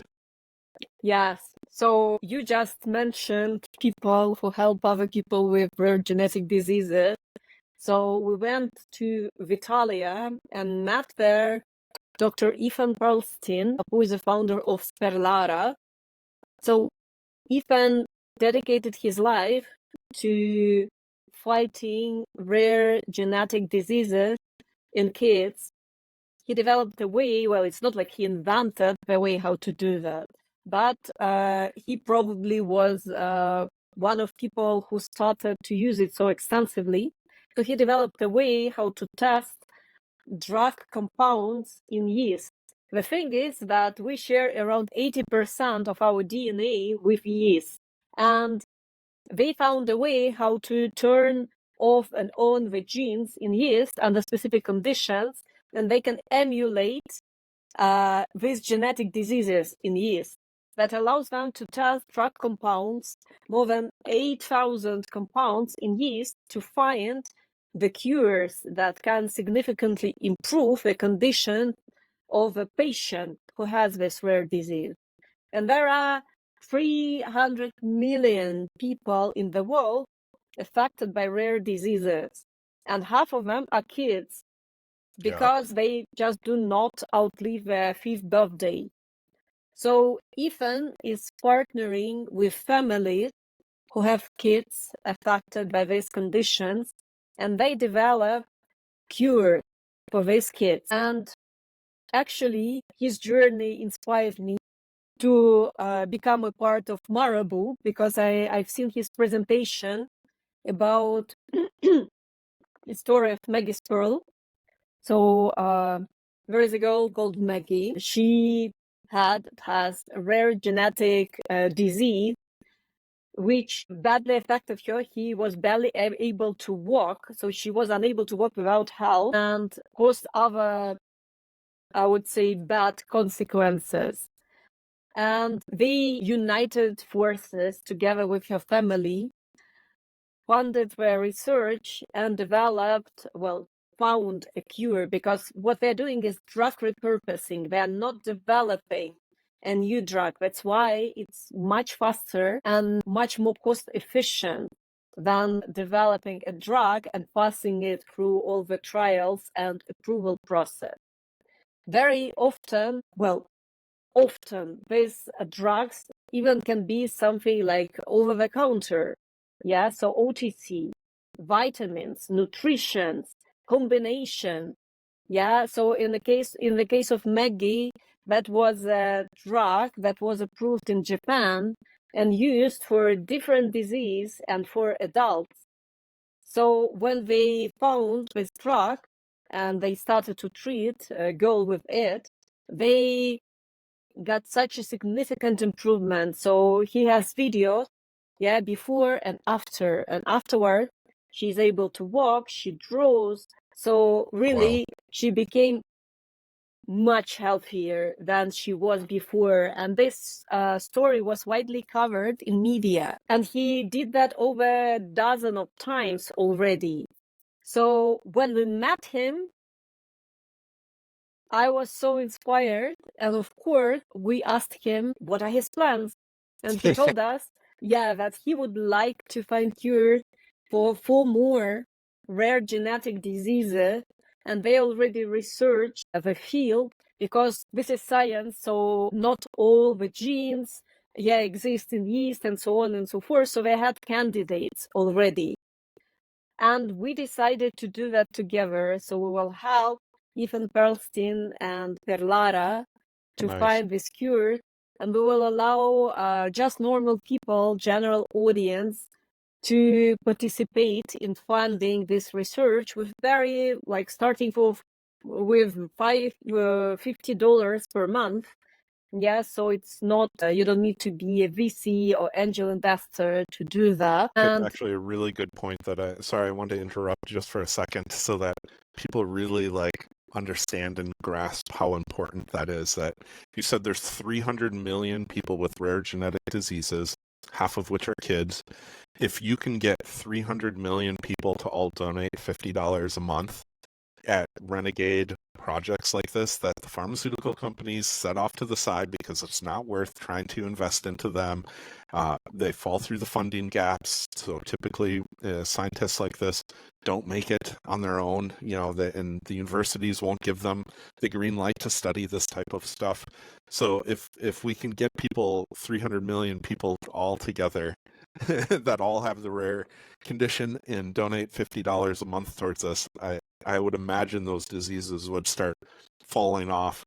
Yes. So you just mentioned people who help other people with rare genetic diseases. So we went to Vitalia and met there Dr. Ethan Perlstein, who is the founder of Sperlara. So Ethan dedicated his life to fighting rare genetic diseases in kids. He developed a way, well, it's not like he invented the way how to do that, but he probably was one of people who started to use it so extensively. So he developed a way how to test drug compounds in yeast. The thing is that we share around 80% of our DNA with yeast, and they found a way how to turn off and on the genes in yeast under specific conditions, and they can emulate these genetic diseases in yeast. That allows them to test drug compounds, more than 8,000 compounds in yeast, to find the cures that can significantly improve the condition of a patient who has this rare disease. And there are 300 million people in the world affected by rare diseases, and half of them are kids because they just do not outlive their 5th birthday. So Ethan is partnering with families who have kids affected by these conditions, and they develop cures for these kids. And actually, his journey inspired me to become a part of Marabu, because I've seen his presentation about the story of Maggie's Pearl. So there is a girl called Maggie. She has a rare genetic disease which badly affected her. He was barely able to walk, so she was unable to walk without help and caused other, I would say, bad consequences. And they united forces together with her family, funded their research, and found a cure, because what they're doing is drug repurposing. They're not developing a new drug. That's why it's much faster and much more cost efficient than developing a drug and passing it through all the trials and approval process. Very often these drugs even can be something like over the counter. Yeah, so OTC, vitamins, nutrition, combination. Yeah, so in the case of Maggie, that was a drug that was approved in Japan and used for a different disease and for adults. So when they found this drug and they started to treat a girl with it, they got such a significant improvement. So he has videos, yeah, before and after, and afterward, she's able to walk, she draws. So really, she became much healthier than she was before. And this story was widely covered in media. And he did that over a dozen of times already. So when we met him, I was so inspired. And of course, we asked him what are his plans. And he told us, yeah, that he would like to find cures for 4 more rare genetic diseases. And they already researched the field, because this is science. So not all the genes, exist in yeast and so on and so forth. So they had candidates already. And we decided to do that together. So we will help Ethan Perlstein and Perlara to find this cure, and we will allow just normal people, general audience, to participate in funding this research with very, starting with $50 per month. Yeah, so it's not, you don't need to be a VC or angel investor to do that. And actually a really good point that I wanted to interrupt just for a second so that people really understand and grasp how important that is. That you said there's 300 million people with rare genetic diseases, half of which are kids. If you can get 300 million people to all donate $50 a month at renegade projects like this that the pharmaceutical companies set off to the side because it's not worth trying to invest into them. They fall through the funding gaps. So typically scientists like this don't make it on their own, and the universities won't give them the green light to study this type of stuff. So if we can get 300 million people all together that all have the rare condition and donate $50 a month towards us, I would imagine those diseases would start falling off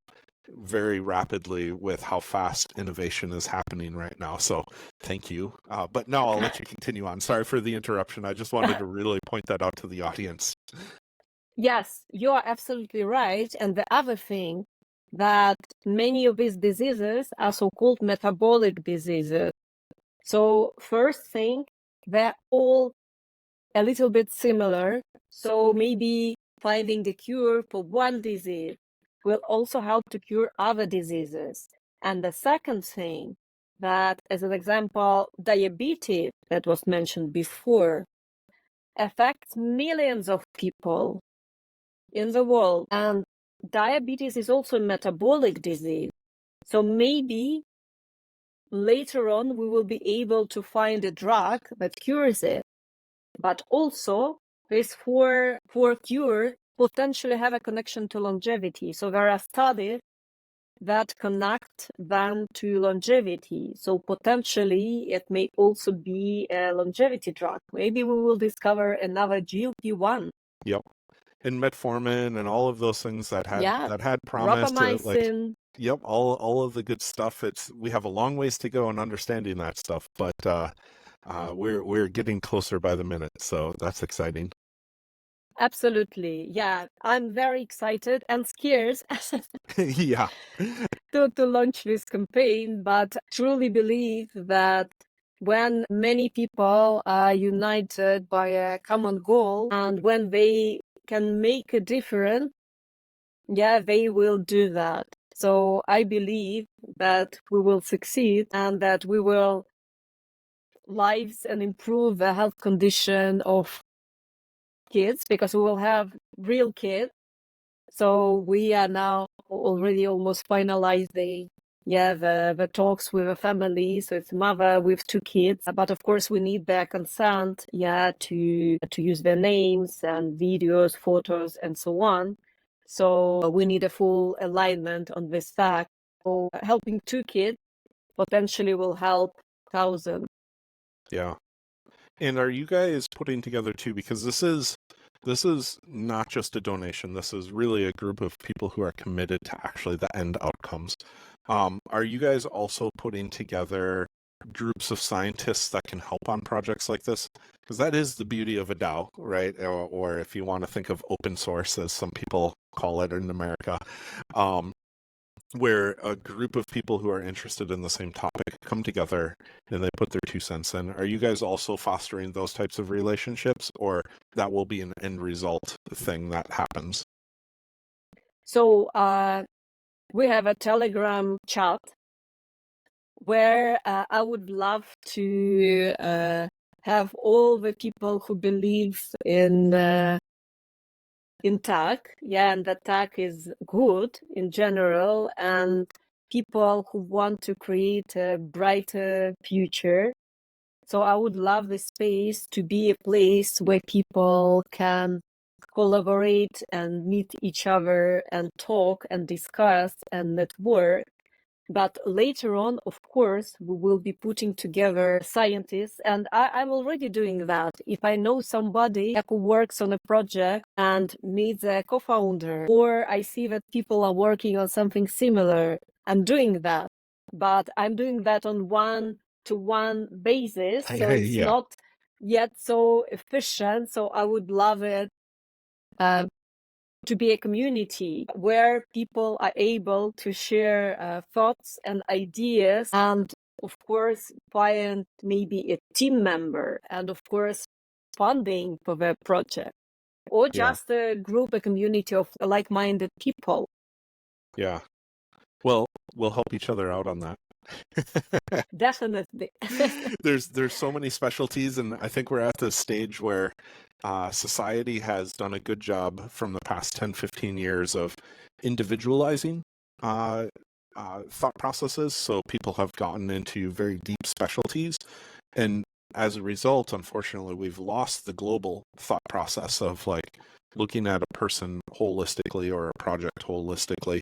very rapidly with how fast innovation is happening right now. So thank you. But now I'll let you continue on. Sorry for the interruption. I just wanted to really point that out to the audience. Yes, you are absolutely right. And the other thing, that many of these diseases are so-called metabolic diseases. So first thing, they're all a little bit similar. So maybe finding the cure for one disease will also help to cure other diseases. And the second thing, that as an example, diabetes that was mentioned before affects millions of people in the world. And diabetes is also a metabolic disease. So maybe later on we will be able to find a drug that cures it. But also, this for cure potentially have a connection to longevity. So there are studies that connect them to longevity. So potentially it may also be a longevity drug. Maybe we will discover another GLP-1. Yep. And metformin and all of those things that had promise rapamycin. Yep, all of the good stuff. We have a long ways to go in understanding that stuff, but we're getting closer by the minute, so that's exciting. Absolutely. Yeah, I'm very excited and scared Yeah. to launch this campaign, but truly believe that when many people are united by a common goal and when they can make a difference, yeah, they will do that. So I believe that we will succeed and that we will lives and improve the health condition of kids because we will have real kids. So we are now already almost finalizing the talks with a family. So it's mother with 2 kids, but of course we need their consent, to use their names and videos, photos, and so on. So we need a full alignment on this fact. So helping 2 kids potentially will help thousands. Yeah. And are you guys putting together too, because this is not just a donation, this is really a group of people who are committed to actually the end outcomes. Are you guys also putting together groups of scientists that can help on projects like this? Because that is the beauty of a DAO, right? Or if you want to think of open source, as some people call it in America, um, where a group of people who are interested in the same topic come together and they put their 2 cents in. Are you guys also fostering those types of relationships, or that will be an end result thing that happens? So we have a Telegram chat where I would love to have all the people who believe in tech, and that tech is good in general, and people who want to create a brighter future. So I would love the space to be a place where people can collaborate and meet each other and talk and discuss and network. But later on, of course, we will be putting together scientists, and I'm already doing that. If I know somebody who works on a project and meets a co-founder, or I see that people are working on something similar, I'm doing that. But I'm doing that on one-to-one basis, so it's Yeah, not yet so efficient. So I would love it to be a community where people are able to share thoughts and ideas, and of course find maybe a team member, and of course funding for the project, or yeah, just a group, a community of like-minded people. yeah. Well, we'll help each other out on that. Definitely. There's so many specialties, and I think we're at this stage where society has done a good job from the past 10-15 years of individualizing uh, thought processes. So people have gotten into very deep specialties, and as a result, unfortunately, we've lost the global thought process of like looking at a person holistically or a project holistically.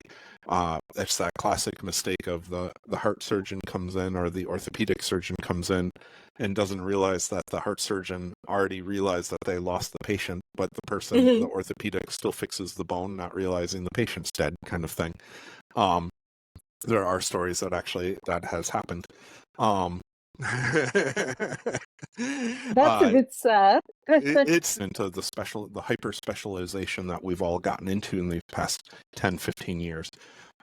It's that classic mistake of the heart surgeon comes in or the orthopedic surgeon comes in and doesn't realize that the heart surgeon already realized that they lost the patient, but the person, the orthopedic, still fixes the bone, not realizing the patient's dead, kind of thing. Um, there are stories that actually that has happened. Um, That's a bit sad. it's into the hyper specialization that we've all gotten into in the past 10-15 years.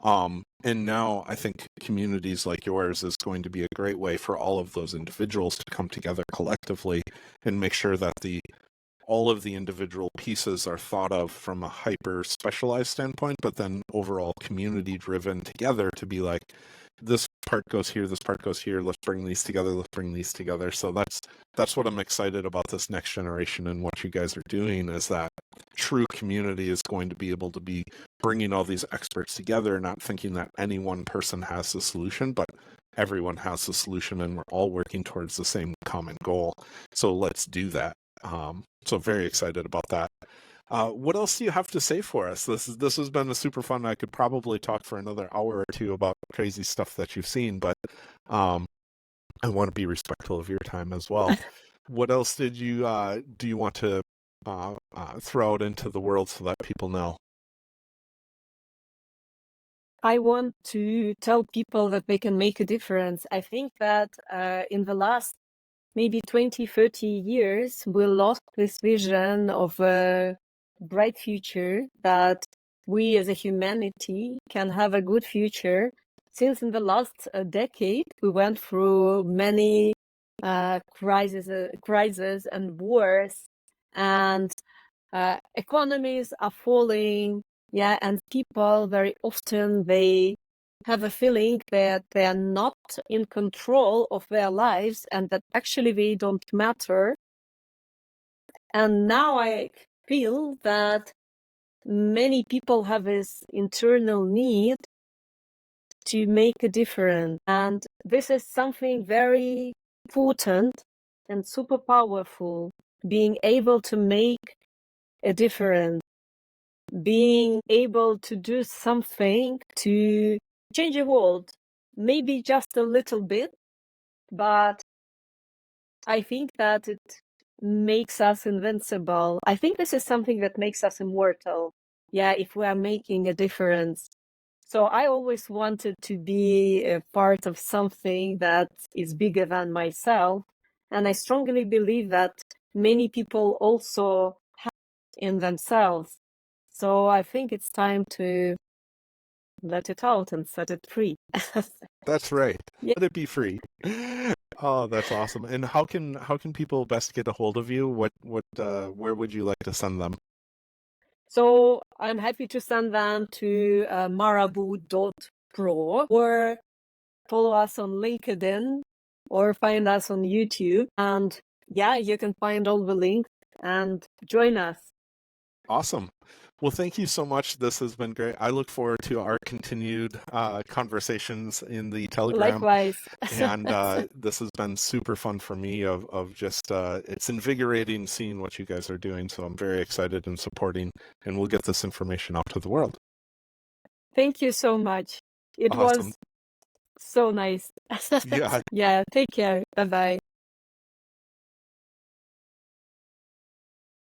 And now I think communities like yours is going to be a great way for all of those individuals to come together collectively and make sure that all of the individual pieces are thought of from a hyper specialized standpoint, but then overall community driven together to be like, this part goes here, this part goes here, let's bring these together, let's bring these together. So that's what I'm excited about this next generation and what you guys are doing, is that true community is going to be able to be bringing all these experts together, not thinking that any one person has the solution, but everyone has the solution and we're all working towards the same common goal. So let's do that. So very excited about that. What else do you have to say for us? This has been a super fun. I could probably talk for another hour or two about crazy stuff that you've seen, but I want to be respectful of your time as well. What else do you want to throw out into the world so that people know? I want to tell people that they can make a difference. I think that in the last maybe 20, 30 years, we lost this vision of a bright future, that we as a humanity can have a good future. Since in the last decade, we went through many crises and wars, and economies are falling, yeah, and people very often, they have a feeling that they are not in control of their lives and that actually they don't matter. And now I feel that many people have this internal need to make a difference. And this is something very important and super powerful, being able to make a difference, being able to do something to change the world, maybe just a little bit, but I think that it makes us invincible. I think this is something that makes us immortal. Yeah, if we are making a difference. So I always wanted to be a part of something that is bigger than myself. And I strongly believe that many people also have it in themselves. So I think it's time to let it out and set it free. That's right. Yeah. Let it be free. Oh, that's awesome. And how can people best get a hold of you? Where would you like to send them? So I'm happy to send them to marabu.pro, or follow us on LinkedIn, or find us on YouTube. And yeah, you can find all the links and join us. Awesome. Well, thank you so much. This has been great. I look forward to our continued conversations in the Telegram. Likewise. And this has been super fun for me of just, it's invigorating seeing what you guys are doing. So I'm very excited and supporting, and we'll get this information out to the world. Thank you so much. It Awesome. was so nice. Yeah. Yeah, take care. Bye-bye.